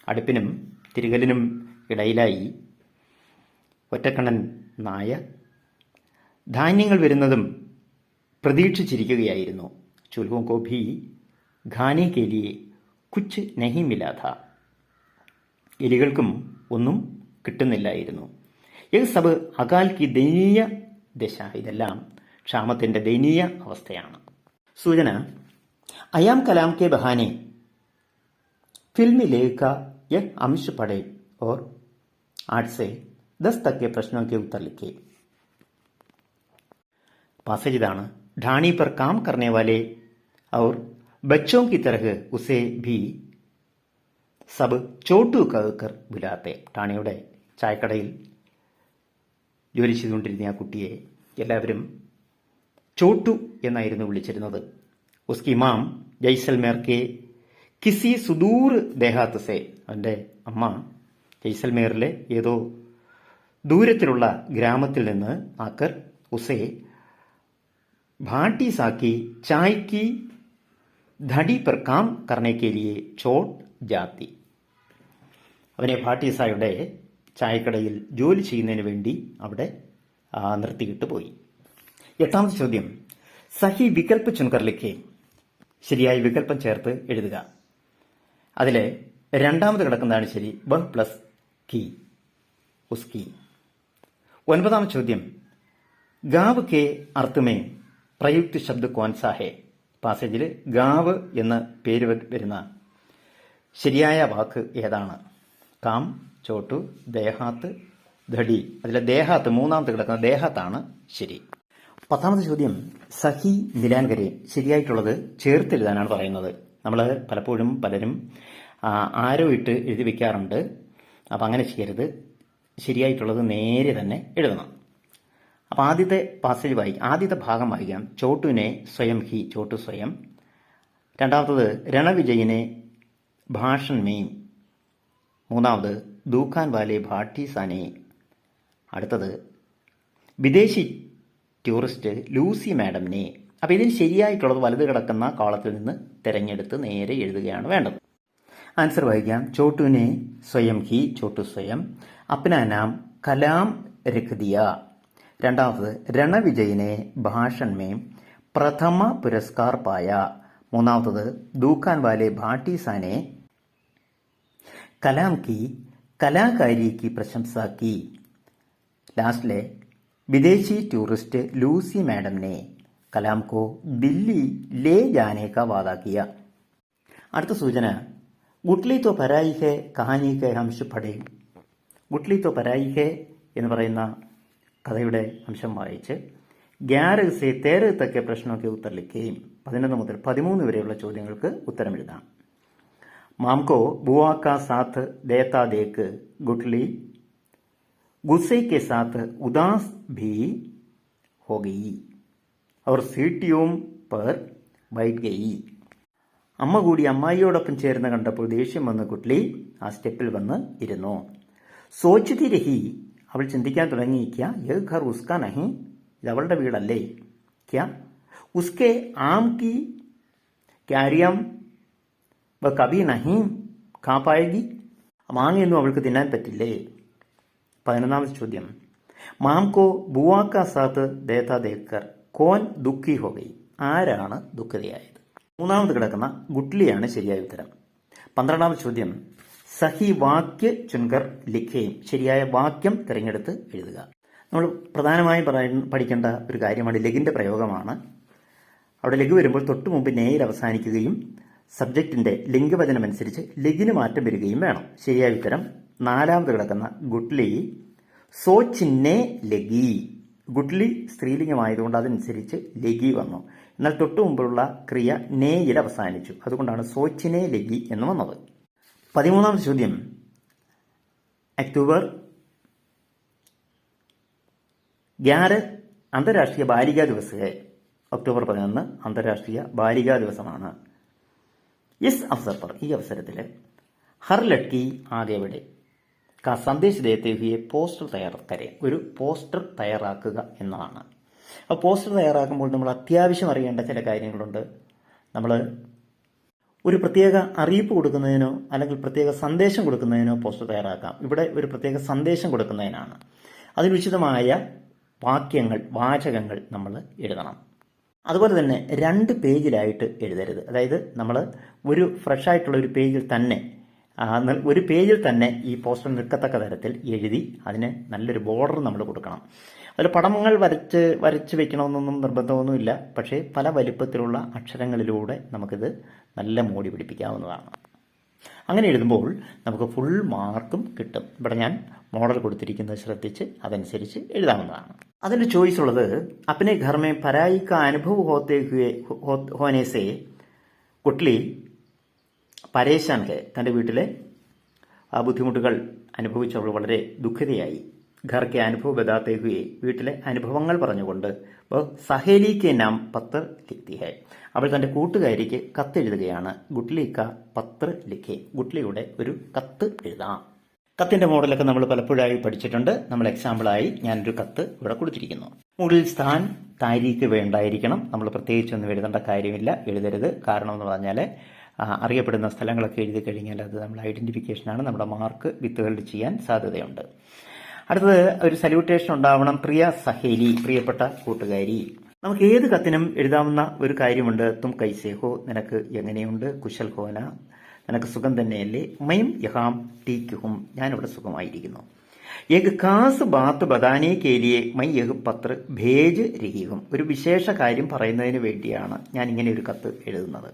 അടുപ്പിനും തിരികലിനും ഇടയിലായി ഒറ്റക്കണ്ണൻ നായ ധാന്യങ്ങൾ വരുന്നതും പ്രതീക്ഷിച്ചിരിക്കുകയായിരുന്നു. ചൂൽഹോं को भी खाने के लिए कुछ नहीं मिला था, എലികൾക്കും ഒന്നും കിട്ടുന്നില്ലായിരുന്നു. യഹ് സബ് അകാൽ കി ദയനീയ ദശ, ഇതെല്ലാം ക്ഷാമത്തിന്റെ ദയനീയ അവസ്ഥയാണ്. സൂചന, അയാം കലാം കെ ബഹാനെ फिल्म लेख का यह अंश पढ़े और 8 से 10 तक के प्रश्नों के उत्तर लिखे. पासेज इതാണ്. ढाणी पर काम करने वाले और बच्चों की तरह उसे भी सब ചോട്ടു कहकर बुलाते. ഠാണിയുടെ ചായക്കടയിൽ ജോലി ചെയ്തുകൊണ്ടിരുന്ന ആ കുട്ടിയെ എല്ലാവരും ചോട്ടു എന്നായിരുന്നു വിളിച്ചിരുന്നത്. ഉസ്കി മാം ജയ്സൽമേർ കെ കിസി സുദൂർ ദേഹാത്ത് സെ, അവൻ്റെ അമ്മ ജയ്സൽമേറിലെ ഏതോ ദൂരത്തിലുള്ള ഗ്രാമത്തിൽ നിന്ന് ആക്കർ ഉസെ ഭാട്ടി സാക്കി ചായക്ക് ധടി पर काम करने के लिए छोड़ जाती, അവനെ ഭാട്ടീസായുടെ ചായക്കടയിൽ ജോലി ചെയ്യുന്നതിന് വേണ്ടി അവിടെ നിർത്തിയിട്ട് പോയി. എട്ടാമത്തെ ചോദ്യം, സഹി വികൽപ്പ് ചുൻകർ ലിഖേ, ശരിയായ വികല്പം ചേർത്ത് എഴുതുക. അതിൽ രണ്ടാമത് കിടക്കുന്നതാണ് ശരി. വൺ പ്ലസ് കി ഉസ്കി. ഒൻപതാം ചോദ്യം, ഗാവ് കെ അർത്ഥമേ പ്രയുക്ത് ശബ്ദ കോൻസാ ഹെ. പാസേജിൽ ഗാവ് എന്ന് പേര് വരുന്ന ശരിയായ വാക്ക് ഏതാണ്? കാം, ചോട്ടു, ദേഹാത്ത്, ധടി. അതിലെ ദേഹാത്ത്, മൂന്നാമത് കിടക്കുന്ന ദേഹാത്താണ് ശരി. പത്താമത്തെ ചോദ്യം, സഹി നിലാൻകരെ, ശരിയായിട്ടുള്ളത് ചേർത്തെഴുതാനാണ് പറയുന്നത്. നമ്മൾ പലപ്പോഴും പലരും ആരോ ഇട്ട് എഴുതി വെക്കാറുണ്ട്. അപ്പം അങ്ങനെ ചെയ്യരുത്. ശരിയായിട്ടുള്ളത് നേരെ തന്നെ എഴുതണം. അപ്പം ആദ്യത്തെ പാസേജ് ആദ്യത്തെ ഭാഗം വായിക്കാം. ചോട്ടുവിനെ സ്വയം ഹി, ചോട്ടു സ്വയം. രണ്ടാമത്തത് രണവിജയിനെ ഭാഷൻ മെയിം, മൂന്നാമത് ദൂഖാൻ വാലെ ഭാട്ടി സാനെ. അടുത്തത് വിദേശി ടൂറിസ്റ്റ് ലൂസി മാഡംനെ. അപ്പോൾ ഇതിന് ശരിയായിട്ടുള്ളത് വലത് കിടക്കുന്ന കോളത്തിൽ നിന്ന് തിരഞ്ഞെടുത്ത് നേരെ എഴുതുകയാണ് വേണ്ടത്. ആൻസർ വായിക്കാം. ചോട്ടുനെ സ്വയം ഹി, ചോട്ടു സ്വയം. അപ്നാ നാം കലാം രഖ് ദിയ. രണ്ടാമത് രണവിജയനെ ഭാഷൺ മേം പ്രഥമ പുരസ്കാർ പായ. മൂന്നാമത്തത് ദൂഖാൻ വാലെ ഭാട്ടി സാനെ കലാം की कलाकारी की प्रशंसा की. लास्टले विदेशी टूरिस्ट लूसी मैडम ने कलाम को दिल्ली ले जाने का वादा किया. അടുത്ത സൂചന ഗുട്ട്ലി തോ പരായി ഹെ കഹാനി കെ അംശം പഠേ. ഗുട്ട്ലി തോ പരായി ഹെ എന്ന് പറയുന്ന കഥയുടെ അംശം വായിച്ച് 11 से 13 തക്കെ പ്രശ്നമൊക്കെ ഉത്തർ ലിക്കുകയും 11 മുതൽ 13 വരെയുള്ള ചോദ്യങ്ങൾക്ക് ഉത്തരം എഴുതാം. माम को बुआ का साथ देता देख गुटली गुस्से के साथ उदास भी हो गई और सीटियों पर बैठ गई. അമ്മ കൂടി അമ്മായിയോടൊപ്പം ചേർന്ന് കണ്ടപ്പോൾ ദേഷ്യം വന്ന് ഗുട്ട്ലി ആ സ്റ്റെപ്പിൽ വന്ന് ഇരുന്നു. സോച്ച്തി രഹി, അവൾ ചിന്തിക്കാൻ തുടങ്ങി. ക്യാ യഹ് ഘർ ഉസ്കാ നഹി, ഇത് അവളുടെ വീടല്ലേ. ക്യാ ഉസ്കെ ആം കി ക്യാരിയം കബി നഹീം ഖാ പായേഗി, മാങ്ങയൊന്നും അവൾക്ക് തിന്നാൻ പറ്റില്ലേ. 11ാമത്തെ ചോദ്യം. മാം കോ ബുവാ കാ സാത്ത് ദേത്താ ദേക്കർ കോൻ ദുഃഖി ഹോ ഗയി, ആരാണ് ദുഃഖിതയായത്. മൂന്നാമത് കിടക്കുന്ന ഗുട്ട്ലിയാണ് ശരിയായ ഉത്തരം. 12ാമത്തെ ചോദ്യം. സഹി വാക്യ ചുൻകർ ലിഖേം, ശരിയായ വാക്യം തിരഞ്ഞെടുത്ത് എഴുതുക. നമ്മൾ പ്രധാനമായും പഠിക്കേണ്ട ഒരു കാര്യമാണ് ലഘിന്റെ പ്രയോഗമാണ്. അവിടെ ലഘു വരുമ്പോൾ തൊട്ടു മുമ്പ് നേയിൽ അവസാനിക്കുകയും സബ്ജക്റ്റിന്റെ ലിംഗവചനമനുസരിച്ച് ലഘിന് മാറ്റം വരികയും വേണം. ശരിയായ ഉത്തരം 4ാമത് കിടക്കുന്ന ഗുട്ട്ലി സോച്ചിന്നെ ലഗി. ഗുട്ട്ലി സ്ത്രീലിംഗമായതുകൊണ്ട് അതനുസരിച്ച് ലഗി വന്നു. എന്നാൽ തൊട്ടു മുമ്പുള്ള ക്രിയ നേയിൽ അവസാനിച്ചു, അതുകൊണ്ടാണ് സോച്ചിനെ ലഗി എന്ന് വന്നത്. 13ാമത്തെ ചോദ്യം. ഒക്ടോബർ 11 അന്താരാഷ്ട്രീയ ബാലികാ ദിവസ്. ഒക്ടോബർ 11 അന്താരാഷ്ട്രീയ ബാലികാ ദിവസമാണ്. ഇസ് അവസർ പർ, ഈ അവസരത്തിൽ ഹർ ലഡ്കി ആകെ എവിടെ കാ സന്ദേശ് ദേത്തെ ഹുയെ പോസ്റ്റർ തയ്യാറാക്കരെ, ഒരു പോസ്റ്റർ തയ്യാറാക്കുക എന്നതാണ്. അപ്പോൾ പോസ്റ്റർ തയ്യാറാക്കുമ്പോൾ നമ്മൾ അത്യാവശ്യം അറിയേണ്ട ചില കാര്യങ്ങളുണ്ട്. നമ്മൾ ഒരു പ്രത്യേക അറിയിപ്പ് കൊടുക്കുന്നതിനോ അല്ലെങ്കിൽ പ്രത്യേക സന്ദേശം കൊടുക്കുന്നതിനോ പോസ്റ്റർ തയ്യാറാക്കാം. ഇവിടെ ഒരു പ്രത്യേക സന്ദേശം കൊടുക്കുന്നതിനാണ്. അതിനുചിതമായ വാക്യങ്ങൾ, വാചകങ്ങൾ നമ്മൾ എഴുതണം. അതുപോലെ തന്നെ 2 പേജിലായിട്ട് എഴുതരുത്. അതായത് നമ്മൾ ഒരു ഫ്രഷ് ആയിട്ടുള്ള ഒരു പേജിൽ തന്നെ ഈ പോസ്റ്റർ നിൽക്കത്തക്ക തരത്തിൽ എഴുതി അതിന് നല്ലൊരു ബോർഡർ നമ്മൾ കൊടുക്കണം. അതിൽ പടങ്ങൾ വരച്ച് വെക്കണമെന്നൊന്നും നിർബന്ധമൊന്നുമില്ല. പക്ഷേ പല വലിപ്പത്തിലുള്ള അക്ഷരങ്ങളിലൂടെ നമുക്കിത് നല്ല മോടി പിടിപ്പിക്കാവുന്നതാണ്. അങ്ങനെ എഴുതുമ്പോൾ നമുക്ക് ഫുൾ മാർക്കും കിട്ടും. ഇവിടെ ഞാൻ മോഡൽ കൊടുത്തിരിക്കുന്നത് ശ്രദ്ധിച്ച് അതനുസരിച്ച് എഴുതാവുന്നതാണ്. അതിൻ്റെ ചോയ്സ് ഉള്ളത് അപ്പനെ ഘർ മേ പരായി കാ അനുഭവ് ഹോനെ സേ ഗുട്ട്ലി പരേശാൻ ഹെ, തൻ്റെ വീട്ടിലെ ബുദ്ധിമുട്ടുകൾ അനുഭവിച്ചവൾ വളരെ ദുഃഖിതയായി. ഘർ കെ അനുഭവ് ബതാത്തെ ഹുയെ, വീട്ടിലെ അനുഭവങ്ങൾ പറഞ്ഞുകൊണ്ട് സഹേലി കെ നാം പത്ര ലിഖ്തി ഹെ, അവൾ തൻ്റെ കൂട്ടുകാരിക്ക് കത്തെഴുതുകയാണ്. ഗുട്ട്ലി കാ പത്ര ലിഖേ, ഗുട്ട്ലിയുടെ ഒരു കത്ത് എഴുതാം. കത്തിന്റെ മോഡലൊക്കെ നമ്മൾ പലപ്പോഴായി പഠിച്ചിട്ടുണ്ട്. നമ്മൾ എക്സാമ്പിളായി ഞാനൊരു കത്ത് ഇവിടെ കൊടുത്തിരിക്കുന്നു. മുകളിൽ സ്ഥാൻ താരീഖ് വേണ്ടായിരിക്കണം. നമ്മൾ പ്രത്യേകിച്ചൊന്നും എഴുതേണ്ട കാര്യമില്ല, എഴുതരുത്. കാരണം എന്ന് പറഞ്ഞാൽ അറിയപ്പെടുന്ന സ്ഥലങ്ങളൊക്കെ എഴുതി കഴിഞ്ഞാൽ അത് നമ്മുടെ ഐഡന്റിഫിക്കേഷനാണ്, നമ്മുടെ മാർക്ക് വിത്തുകളുടെ ചെയ്യാൻ സാധ്യതയുണ്ട്. അടുത്തത് ഒരു സല്യൂട്ടേഷൻ ഉണ്ടാവണം. പ്രിയ സഹേലി, പ്രിയപ്പെട്ട കൂട്ടുകാരി. നമുക്ക് ഏത് കത്തിനും എഴുതാവുന്ന ഒരു കാര്യമുണ്ട്. തും കൈസേ ഹോ, നിനക്ക് എങ്ങനെയുണ്ട്. കുശൽ ഹോന, നിനക്ക് സുഖം തന്നെയല്ലേ. മയും യഹാം ടീക്ക് ഹും, ഞാനിവിടെ സുഖമായിരിക്കുന്നു. ഏക് ഖാസ് ബാത്ത് ബതാനെ കേലിയെ മൈ യഹ് പത്ര ഭേജ് രഹീഹും, ഒരു വിശേഷ കാര്യം പറയുന്നതിന് വേണ്ടിയാണ് ഞാൻ ഇങ്ങനെ ഒരു കത്ത് എഴുതുന്നത്.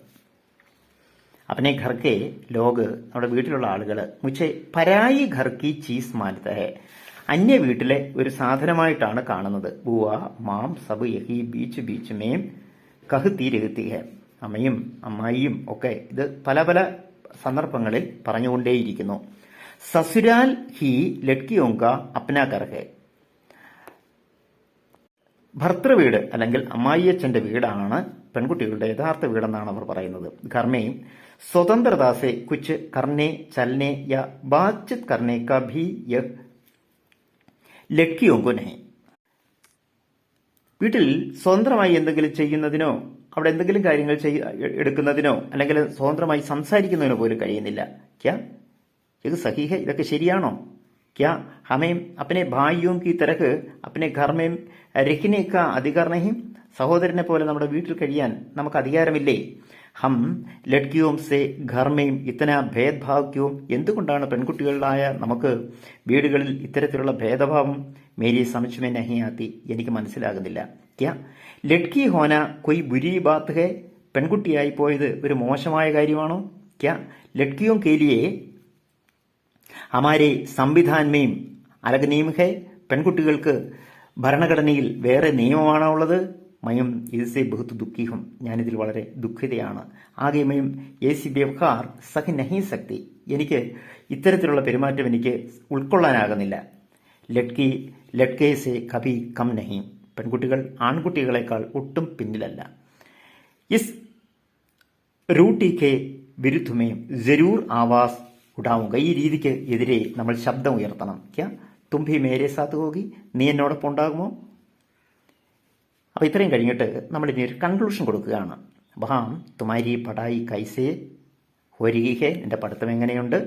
അപ്പനെ ഘർക്കെ ലോക്, നമ്മുടെ വീട്ടിലുള്ള ആളുകൾ മുച്ചെ പരായി ഘർക്കി ചീസ് മാനത്ത ഹെ, അന്യ വീട്ടിലെ ഒരു സാധനമായിട്ടാണ് കാണുന്നത്. ബുവ മാം സബ് യഹി ബീച്ച് ബീച്ച് മേം കഹ്തി രഹത്തി ഹെ, അമ്മയും അമ്മായിയും ഒക്കെ ഇത് പല പല സന്ദർഭങ്ങളിൽ പറഞ്ഞുകൊണ്ടേയിരിക്കുന്നു. സസുരാൽ ഹി ലഡ്കിയോങ്ക അപ്നാ കർ ഹെ, ഭർത്തൃവീട് അല്ലെങ്കിൽ അമ്മായിയച്ഛന്റെ വീടാണ് പെൺകുട്ടികളുടെ യഥാർത്ഥ വീടെന്നാണ് അവർ പറയുന്നത്. ഘർമേം സ്വതന്ത്രദാസെ കുച്ച് കർണേ ചലനെ യാ ബാത്ചിത് കർണേ കാ ഭി യഹ് ലഡ്കിയോങ്കോ നഹി. വീട്ടിൽ സ്വതന്ത്രമായി എന്തെങ്കിലും ചെയ്യുന്നതിനോ അവിടെ എന്തെങ്കിലും കാര്യങ്ങൾ എടുക്കുന്നതിനോ അല്ലെങ്കിൽ സ്വതന്ത്രമായി സംസാരിക്കുന്നതിനോ പോലും കഴിയുന്നില്ല. ക്യാ ഇത് സഹീഹ, ഇതൊക്കെ ശരിയാണോ? ക്യാ ഹമേം അപ്പനെ ഭായിയോം കി തരഹ് അപ്പനെ ഘർമേം രഹിനെ കാ അധികാർ നഹി. സഹോദരനെ പോലെ നമ്മുടെ വീട്ടിൽ കഴിയാൻ നമുക്ക് അധികാരമില്ലേ? ഹം ലഡ്കിയോം സെ ഘർമേം ഇത്തന ഭേദ്ഭാവ് ക്യോ. എന്തുകൊണ്ടാണ് പെൺകുട്ടികളിലായ നമുക്ക് വീടുകളിൽ ഇത്തരത്തിലുള്ള ഭേദഭാവം? മേരി സമझ് में नहीं आती. എനിക്ക് മനസ്സിലാകുന്നില്ല. ക്യാ ലഡ്കി ഹോന കൊയ് ബുരി ബാത്ത് ഹെ. പെൺകുട്ടിയായി പോയത് ഒരു മോശമായ കാര്യമാണോ? ക്യാ ലഡ്കിയോം കെ ലിയേ ഹമാരെ സംവിധാൻമേം അലഗ് നിയമ ഹെ. പെൺകുട്ടികൾക്ക് ഭരണഘടനയിൽ വേറെ നിയമമാണോ ഉള്ളത്? മയം ഇതിസെ ബഹുത്ത് ദുഃഖിഹും. ഞാനിതിൽ വളരെ ദുഃഖിതയാണ്. ആകെ മയം ഏസി വ്യവഹാർ സഹി നഹി സക്തി. എനിക്ക് ഇത്തരത്തിലുള്ള പെരുമാറ്റം എനിക്ക് ഉൾക്കൊള്ളാനാകുന്നില്ല. ലഡ്കി ലഡ്കേസെ കഭി കം നഹി. പെൺകുട്ടികൾ ആൺകുട്ടികളെക്കാൾ ഒട്ടും പിന്നിലല്ല. ഇസ് റൂട്ടിക്ക് വിരുദ്ധമേ ജരൂർ ആവാസ് ഉടാവുക. ഈ രീതിക്ക് എതിരെ നമ്മൾ ശബ്ദം ഉയർത്തണം. ക്യാ തുമ്പി മേരെ സാത്ത് ഹോഗി. നീ എന്നോടൊപ്പം ഉണ്ടാകുമോ? അപ്പോൾ ഇത്രയും കഴിഞ്ഞിട്ട് നമ്മൾ ഇനി ഒരു കൺക്ലൂഷൻ കൊടുക്കുകയാണ്. വഹാം തുമാരി പഠായി കൈസേ ഹോരിഹി ഹെ. എൻ്റെ പഠിത്തം എങ്ങനെയുണ്ട്?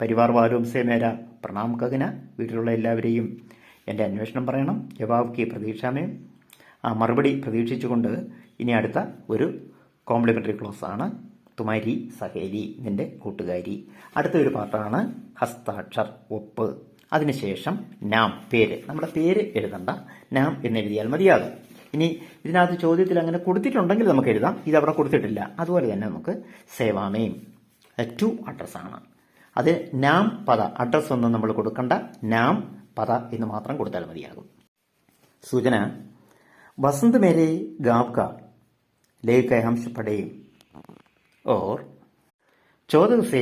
പരിവാർ വാലും സേ മേര പ്രണാം കഹന. വീട്ടിലുള്ള എല്ലാവരെയും എൻ്റെ അന്വേഷണം പറയണം. ജവാബ് കി പ്രതീക്ഷാമേ. ആ മറുപടി പ്രതീക്ഷിച്ചുകൊണ്ട് ഇനി അടുത്ത ഒരു കോംപ്ലിമെൻ്ററി ക്ലോസ് ആണ്. തുമാരി സഹേലി, നിന്റെ കൂട്ടുകാരി. അടുത്ത ഒരു പാട്ടാണ് ഹസ്താക്ഷർ, ഒപ്പ്. അതിനുശേഷം നാം, പേര്. നമ്മുടെ പേര് എഴുതണ്ട, നാം എന്നെഴുതിയാൽ മതിയാകും. ഇനി ഇതിനകത്ത് ചോദ്യത്തിൽ അങ്ങനെ കൊടുത്തിട്ടുണ്ടെങ്കിൽ നമുക്ക് എഴുതാം. ഇത് അവിടെ കൊടുത്തിട്ടില്ല. അതുപോലെ തന്നെ നമുക്ക് സേവാമേം ടു അഡ്രസ്സാണ്. അത് നാം പദ, അഡ്രസ് ഒന്നും നമ്മൾ കൊടുക്കണ്ട, നാം പദ എന്ന് മാത്രം കൊടുത്താൽ മതിയാകും. സൂചന വസന്ത് മേരെ ഗാവ് കാ ലേക്ക് ഹംസ് പഠേം और 14 से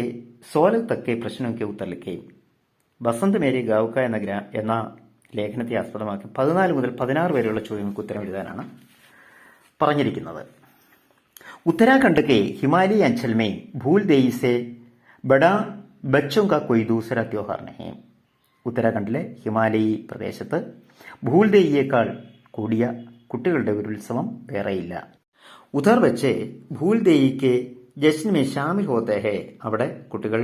16 तक के प्रश्नों के उत्तर लिखें. വസന്ത് മേരി ഗാവ് കാ എന്ന ലേഖനത്തെ ആസ്പദമാക്കി 14 മുതൽ 16 വരെയുള്ള ചോദ്യങ്ങൾക്ക് ഉത്തരം എഴുതാനാണ് പറഞ്ഞിരിക്കുന്നത്. उत्तराखंड के हिमालयी अंचल में भूल देई से बड़ा बच्चों का कोई दूसरा त्योहार नहीं. ഉത്തരാഖണ്ഡിലെ ഹിമാലയി പ്രദേശത്ത് ഭൂൽദേയിയേക്കാൾ കൂടിയ കുട്ടികളുടെ ഒരു ഉത്സവം വേറെയില്ല. ഉധർ വെച്ച് ഭൂൽദേയിക്ക് ജശ്ൻ മേ ഷാമിൽ ഹോത്തെ ഹെ. അവിടെ കുട്ടികൾ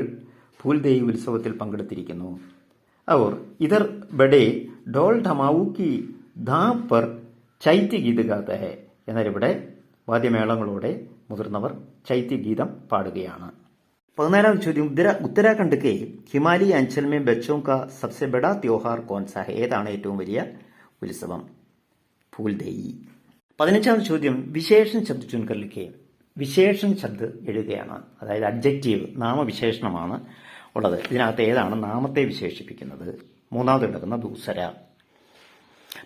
ഭൂൽദേയി ഉത്സവത്തിൽ പങ്കെടുത്തിരിക്കുന്നു. और इधर बड़े ढोल ढमाऊ की धाम पर ചൈത്യഗീത് ഗാത്തെ ഹെ. എന്നാൽ ഇവിടെ വാദ്യമേളങ്ങളോടെ മുതിർന്നവർ ചൈത്യഗീതം പാടുകയാണ്. 14ാം ചോദ്യം ഉത്തരാഖണ്ഡ് കെ ഹിമാലയി അഞ്ചൽ മേ ബച്ചോं का सबसे बड़ा त्योहार कौन सा है. ഏതാണ് ഏറ്റവും വലിയ ഉത്സവം? ഭൂൽദേയി. 15ാം ചോദ്യം വിശേഷൺ ശബ്ദ ചുൻകർ ലിഖേ. വിശേഷൺ ശബ്ദ എഴുതുകയാണ്. അതായത് അഡ്ജക്റ്റീവ്, നാമവിശേഷണമാണ് ഉള്ളത്. ഇതിനകത്ത് ഏതാണ് നാമത്തെ വിശേഷിപ്പിക്കുന്നത്? മൂന്നാമത് കിടക്കുന്ന ദൂസര.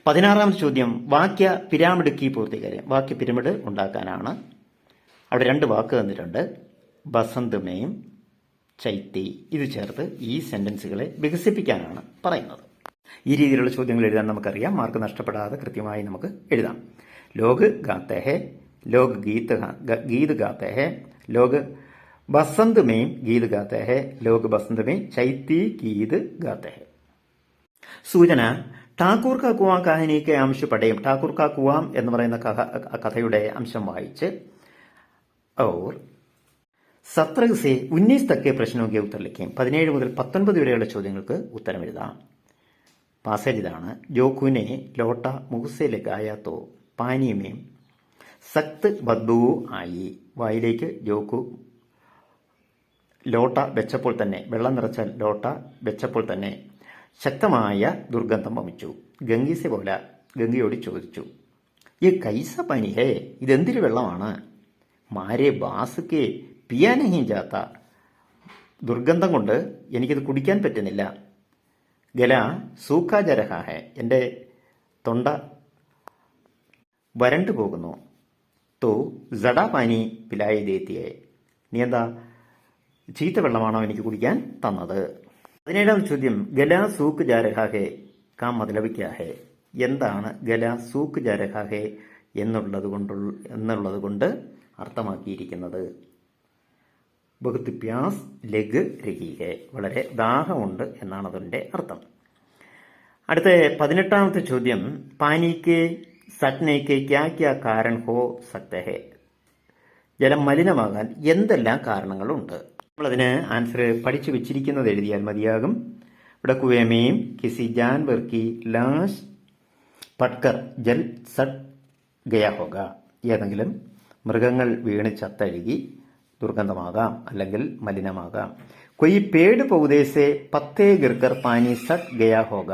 16ാം ചോദ്യം വാക്യ പിരാമിഡ് കീ പൂർത്തീകരണം. വാക്യ പിരമിഡ് ഉണ്ടാക്കാനാണ്. അവിടെ 2 വാക്ക് തന്നിട്ടുണ്ട്, ബസന്ത് മേം ചൈത്തി. ഇത് ചേർത്ത് ഈ സെന്റൻസുകളെ വികസിപ്പിക്കാനാണ് പറയുന്നത്. ഈ രീതിയിലുള്ള ചോദ്യങ്ങൾ എഴുതാൻ നമുക്കറിയാം. മാർക്ക് നഷ്ടപ്പെടാതെ കൃത്യമായി നമുക്ക് എഴുതാം. ലോഗ് ഗാത്തെ ഹെ, ലോഗ് ഗീത് ഗാത്തെ ഹെ, ലോഗ് बसंत में गीत गाते हैं, लोग बसंत में चैती गीत गाते हैं. സൂചന ഠാക്കൂർ കാ കുവാം കഹാനിക്ക് അംശ പഠയം. ഠാക്കൂർ കാ കുവാം എന്ന് പറയുന്ന കഥയുടെ അംശം വായിച്ച് और 17 से 19 तक के प्रश्नों के उत्तर लिखें. 17 മുതൽ 19 വരെയുള്ള ചോദ്യങ്ങൾക്ക് ഉത്തരം എഴുതാം. പാസേജ് ഇതാണ്. ജോക്കുനെ ലോട്ട മുഖസെ ലഗായ തോ പാനി മേ സഖ്ത് ബദ്ബൂ ആയി. വായിലേക്ക് ജോക്കു ലോട്ട വെച്ചപ്പോൾ തന്നെ, വെള്ളം നിറച്ച ലോട്ട വെച്ചപ്പോൾ തന്നെ ശക്തമായ ദുർഗന്ധം വമിച്ചു. ഗംഗീസെ പോലെ ഗംഗയോട് ചോദിച്ചു, ഈ കൈസ പനി ഹേ, ഇതെന്തൊരു വെള്ളമാണ്? മാരെ ബാസുക്കെ പിയാനഹീം ജാത്ത. ദുർഗന്ധം കൊണ്ട് എനിക്കിത് കുടിക്കാൻ പറ്റുന്നില്ല. ഗല സൂഖാ ജരഹ ഹേ, എൻ്റെ തൊണ്ട വരണ്ടു പോകുന്നു. തോ ജഡാ പാനി പിലായി ദേത്തിയെ, നീ എന്താ ചീത്ത വെള്ളമാണോ എനിക്ക് കുടിക്കാൻ തന്നത്? 17ാം ചോദ്യം ഗല സൂക്ക് ജാരഹാഹെ കാ മതലബ് ക്യാ ഹെ. എന്താണ് ഗല സൂക്ക് ജാരഹാഹെ എന്നുള്ളത് കൊണ്ട് അർത്ഥമാക്കിയിരിക്കുന്നത്. ബഹുത് പ്യാസ് ലഗ് രഹി ഹെ, വളരെ ദാഹമുണ്ട് എന്നാണ് അതിൻ്റെ അർത്ഥം. അടുത്ത 18ാമത്തെ ചോദ്യം, പാനിക്ക് സട്നയ്ക്ക് ക്യാ ക്യാ കാരൺ ഹോ സക്ത ഹെ, ജലം മലിനമാകാൻ എന്തെല്ലാം കാരണങ്ങളുണ്ട്? നമ്മളതിന് ആൻസർ പഠിച്ചു വെച്ചിരിക്കുന്നത് എഴുതിയാൽ മതിയാകും. ഇവിടെ കുവേമേയും കിസി ജാൻവർ കി ലാശ് പട്കർ ജൽ സട്ട് ഗയാ ഹോഗ, ഏതെങ്കിലും മൃഗങ്ങൾ വീണ് ചത്തഴുകി ദുർഗന്ധമാകാം അല്ലെങ്കിൽ മലിനമാകാം. കൊയ് പേട് പൗദേശെ പത്തേ ഗിർക്കർ പാനി സട്ട് ഗയാ ഹോഗ,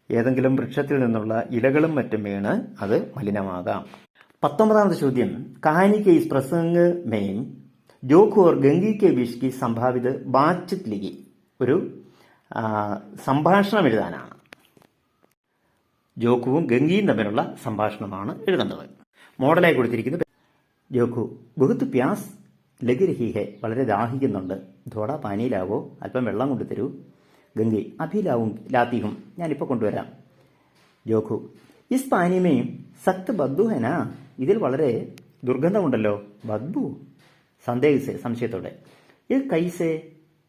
ഏതെങ്കിലും വൃക്ഷത്തിൽ നിന്നുള്ള ഇലകളും മറ്റും വീണ് അത് മലിനമാകാം. 19ാമത്തെ ചോദ്യം, കഹാനി കെ ഇസ് പ്രസംഗ് മെയിൻ ജോഖു ഓർ ഗംഗി കെ ബീച്ച് കി സംഭാവിത് ബാത്ചീത് ലിഖി, ഒരു സംഭാഷണം എഴുതാനാണ്. ജോഖുവും ഗംഗയും തമ്മിലുള്ള സംഭാഷണമാണ് എഴുതേണ്ടത്. മോഡലായി കൊടുത്തിരിക്കുന്നത്, ജോഖു ബഹുത് പ്യാസ് ലഗ് രഹി ഹെ, വളരെ ദാഹിക്കുന്നുണ്ട്. ഥോടാ പാനിയിലാവോ, അല്പം വെള്ളം കൊണ്ടുതരൂ. ഗംഗി അഭി ലാത്തി ഹും, ഞാനിപ്പോൾ കൊണ്ടുവരാം. ജോഖു ഇസ് പാനിമേയും സഖ്ത് ബദ്ബു ഹെനാ, ഇതിൽ വളരെ ദുർഗന്ധമുണ്ടല്ലോ. ബദ്ബു സന്ദേഹിസെ, സംശയത്തോടെ. ഇത് കൈസേ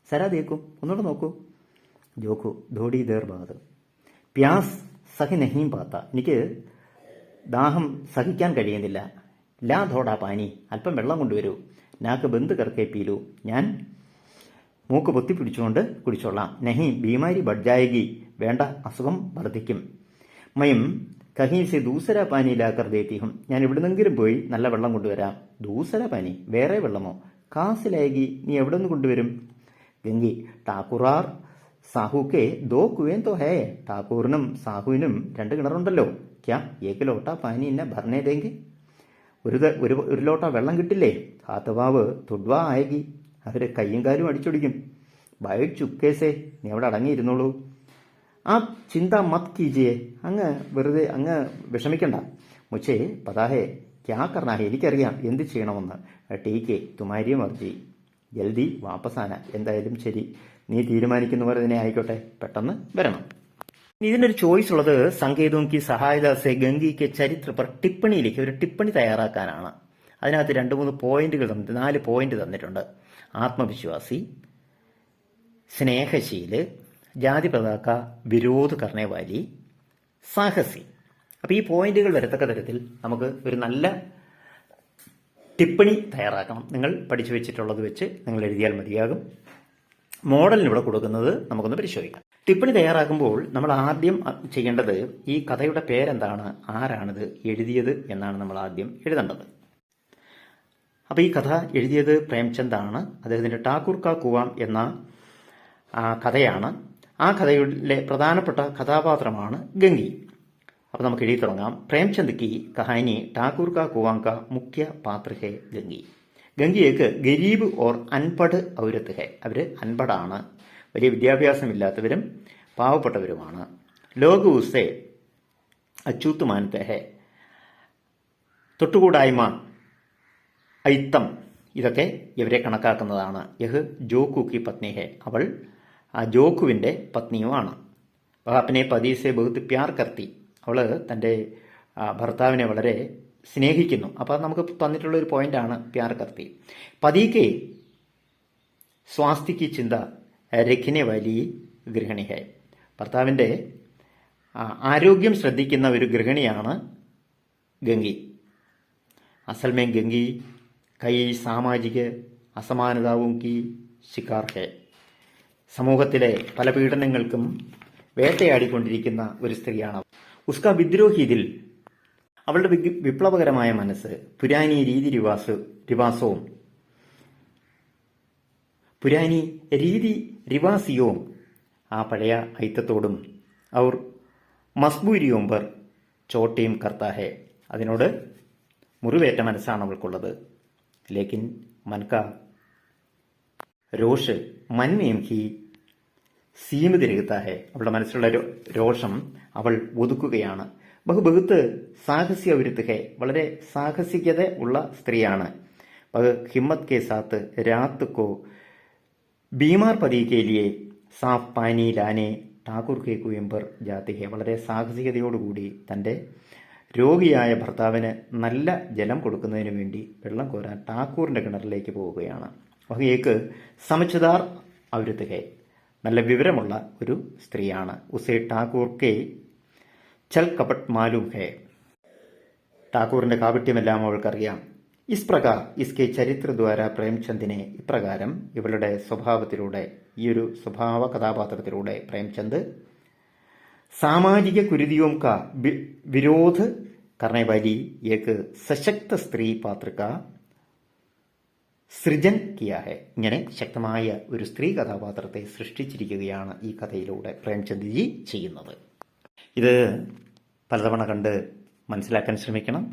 സരാ ദേക്കും, ഒന്നുകൂടെ നോക്കൂ. ജോഖു ധോടി ദേർ ബാദ് പ്യാസ് സഹി നഹീം പാത്ത, എനിക്ക് ദാഹം സഹിക്കാൻ കഴിയുന്നില്ല. ലാ ധോടാ പാനി, അല്പം വെള്ളം കൊണ്ടുവരൂ. നാക്ക് ബന്ദ് കർക്കെ പീലു, ഞാൻ മൂക്ക് പൊത്തിപ്പിടിച്ചുകൊണ്ട് കുടിച്ചോളാം. നഹി ബീമാരി ബഡ്ജായകി, വേണ്ട അസുഖം വർദ്ധിക്കും. മയും കഹീസെ ദൂസര പാനി ലാക്കർ ദേത്തിഹും, ഞാൻ എവിടുന്നെങ്കിലും പോയി നല്ല വെള്ളം കൊണ്ടുവരാം. ദൂസര പാനി, വേറെ വെള്ളമോ? കാസിലായകി, നീ എവിടെ നിന്ന് കൊണ്ടുവരും? ഗംഗി ഠാക്കൂറാർ സാഹുക്കെ ദോ കുവേൻ തോ ഹേ, ഠാക്കൂറിനും സാഹുവിനും 2 കിണറുണ്ടല്ലോ. ക്യാ ഏക്ക് ലോട്ട പാനി എന്നെ ഭർണേ ദേങ്കി, ഒരു ലോട്ട വെള്ളം കിട്ടില്ലേ? ഹാത്തവാവ് തുഡ്വാ ആയകി, അവര് കയ്യും കാലും അടിച്ചൊടിക്കും. ബൈ ചുക്കേസേ, നീ അവിടെ അടങ്ങിയിരുന്നോളൂ. ആ ചിന്ത മത് കീജിയെ, അങ്ങ് വിഷമിക്കണ്ട. മുച്ചേ പതാഹേ ക്യാ കർണാഹേ, എനിക്കറിയാം എന്ത് ചെയ്യണമെന്ന്. ടീക്കെ തുമാരിയും മർജി, ജൽദി വാപ്പസാന, എന്തായാലും ശരി, നീ തീരുമാനിക്കുന്ന പോലെ തന്നെ ആയിക്കോട്ടെ, പെട്ടെന്ന് വരണം. ഇതിനൊരു ചോയ്സ് ഉള്ളത് സങ്കേതവും കി സഹായദാസെ ഗംഗിക്ക് ചരിത്ര പർ ടിപ്പണിയിലേക്ക് ഒരു ടിപ്പണി തയ്യാറാക്കാനാണ്. അതിനകത്ത് 2-3 പോയിന്റുകൾ 4 പോയിന്റ് തന്നിട്ടുണ്ട്. ആത്മവിശ്വാസി, സ്നേഹശീല്, ജാതി പതാക വിരോധ് കർണേവാലി, സാഹസി. അപ്പോൾ ഈ പോയിന്റുകൾ വരത്തക്ക തരത്തിൽ നമുക്ക് ഒരു നല്ല ടിപ്പണി തയ്യാറാക്കണം. നിങ്ങൾ പഠിച്ചു വെച്ചിട്ടുള്ളത് വെച്ച് നിങ്ങൾ എഴുതിയാൽ മതിയാകും. മോഡലിനിവിടെ കൊടുക്കുന്നത് നമുക്കൊന്ന് പരിശോധിക്കാം. ടിപ്പണി തയ്യാറാക്കുമ്പോൾ നമ്മൾ ആദ്യം ചെയ്യേണ്ടത് ഈ കഥയുടെ പേരെന്താണ്, ആരാണിത് എഴുതിയത് എന്നാണ് നമ്മൾ ആദ്യം എഴുതേണ്ടത്. അപ്പോൾ ഈ കഥ എഴുതിയത് പ്രേംചന്ദാണ്. അദ്ദേഹത്തിൻ്റെ ഠാക്കൂർ കാ കുവാം എന്ന കഥയാണ്. ആ കഥയിലെ പ്രധാനപ്പെട്ട കഥാപാത്രമാണ് ഗംഗി. അപ്പോൾ നമുക്ക് എഴുതി തുടങ്ങാം. പ്രേംചന്ദ് കി കഹാനി ഠാക്കൂർ കാ കുവാം കാ മുഖ്യ പാത്ര ഹെ ഗംഗി. ഗംഗിയേക്ക് ഗരീബ് ഓർ അൻപഡ് ഔരത്ത് ഹെ, അവർ അൻപടാണ്, വലിയ വിദ്യാഭ്യാസമില്ലാത്തവരും പാവപ്പെട്ടവരുമാണ്. ലോക് ഉസെ അച്യൂത്ത് മാനത്തെ ഹെ, തൊട്ടുകൂടായ്മ, ഐത്തം, ഇതൊക്കെ ഇവരെ കണക്കാക്കുന്നതാണ്. യഹ് ജോക്കു കി പത്നി ഹെ, അവൾ ആ ജോക്കുവിൻ്റെ പത്നിയുമാണ്. അപ്പനെ പതീസെ ബഹുത്ത് പ്യാർ കർത്തി, അവൾ തൻ്റെ ഭർത്താവിനെ വളരെ സ്നേഹിക്കുന്നു. അപ്പോൾ നമുക്ക് തന്നിട്ടുള്ള ഒരു പോയിന്റാണ് പ്യാർ കർത്തി. പതിക്കെ സ്വാസ്ഥ്യക്ക് ചിന്ത രഖിനെ വലിയ ഗൃഹിണി ഹെ, ഭർത്താവിൻ്റെ ആരോഗ്യം ശ്രദ്ധിക്കുന്ന ഒരു ഗൃഹിണിയാണ് ഗംഗി. അസൽമേ ഗംഗി കൈ സാമാജിക അസമാനതാവും കി ശിക്കാർ ഹെ, സമൂഹത്തിലെ പല പീഡനങ്ങൾക്കും വേട്ടയാടിക്കൊണ്ടിരിക്കുന്ന ഒരു സ്ത്രീയാണ്. ഉസ്ക വിദ്രോഹിതിൽ, അവളുടെ വിപ്ലവകരമായ മനസ്സ്, പുരാനി രീതി റിവാസവും പുരാനി രീതി റിവാസിയവും, ആ പഴയ ഐത്തത്തോടും, അവർ മസ്ബൂരിയും പർ ചോട്ടയും കർത്താഹെ, അതിനോട് മുറിവേറ്റ മനസ്സാണ് അവൾക്കുള്ളത്. ലേക്കിൻ മൻക രോഷ് മൻമേം ഹി സീമിത് രഹിതാഹെ, അവളുടെ മനസ്സിലുള്ള രോഷം അവൾ ഒതുക്കുകയാണ്. ബഹുബഹുത്ത് സാഹസിക വിരുത്ത് ഹെ, വളരെ സാഹസികത ഉള്ള സ്ത്രീയാണ്. ഹിമ്മത് കെ സാത്ത് രാത്ത് കോ ബീമാർ പതി കെ ലിയെ സാഫ് പാനി ലാനെ ഠാക്കൂർ കെ കുയംബർ ജാതി ഹെ, വളരെ സാഹസികതയോടുകൂടി തൻ്റെ രോഗിയായ ഭർത്താവിന് നല്ല ജലം കൊടുക്കുന്നതിന് വേണ്ടി വെള്ളം കോരാൻ ഠാക്കൂറിൻ്റെ കിണറിലേക്ക് പോവുകയാണ്. വഹ് ഏക്ക് സമझदार औरत है, നല്ല വിവരമുള്ള ഒരു സ്ത്രീയാണ്. ഉസേ ഠാക്കൂർ കെ ചൽ കപട്ട് മാലൂം ഹേ, ഠാക്കൂറിൻ്റെ കാപട്യമെല്ലാം അവൾക്കറിയാം. ഇസ് പ്രകാർ ഇസ്കെ ചരിത്രദ്വാര പ്രേംചന്ദിനെ, ഇപ്രകാരം ഇവളുടെ സ്വഭാവത്തിലൂടെ, ഈ ഒരു സ്വഭാവ കഥാപാത്രത്തിലൂടെ പ്രേംചന്ദ് സാമാജിക കുരുതിയോം കാ വിരോധ് करने वाली एक सशक्त स्त्री पात्र का സൃജൻ കിയാ ഹെ. ഇങ്ങനെ ശക്തമായ ഒരു സ്ത്രീ കഥാപാത്രത്തെ സൃഷ്ടിച്ചിരിക്കുകയാണ് ഈ കഥയിലൂടെ പ്രേംചന്ദ്ജി ചെയ്യുന്നത്. ഇത് പലതവണ കണ്ട് മനസ്സിലാക്കാൻ ശ്രമിക്കണം.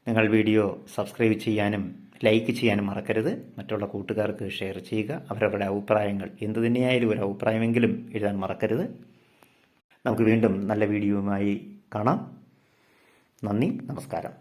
നിങ്ങൾ വീഡിയോ സബ്സ്ക്രൈബ് ചെയ്യാനും ലൈക്ക് ചെയ്യാനും മറക്കരുത്. മറ്റുള്ള കൂട്ടുകാർക്ക് ഷെയർ ചെയ്യുക. അവരവരുടെ അഭിപ്രായങ്ങൾ എന്തു തന്നെയായാലും ഒരു അഭിപ്രായമെങ്കിലും എഴുതാൻ മറക്കരുത്. നമുക്ക് വീണ്ടും നല്ല വീഡിയോയുമായി കാണാം. നന്ദി, നമസ്കാരം.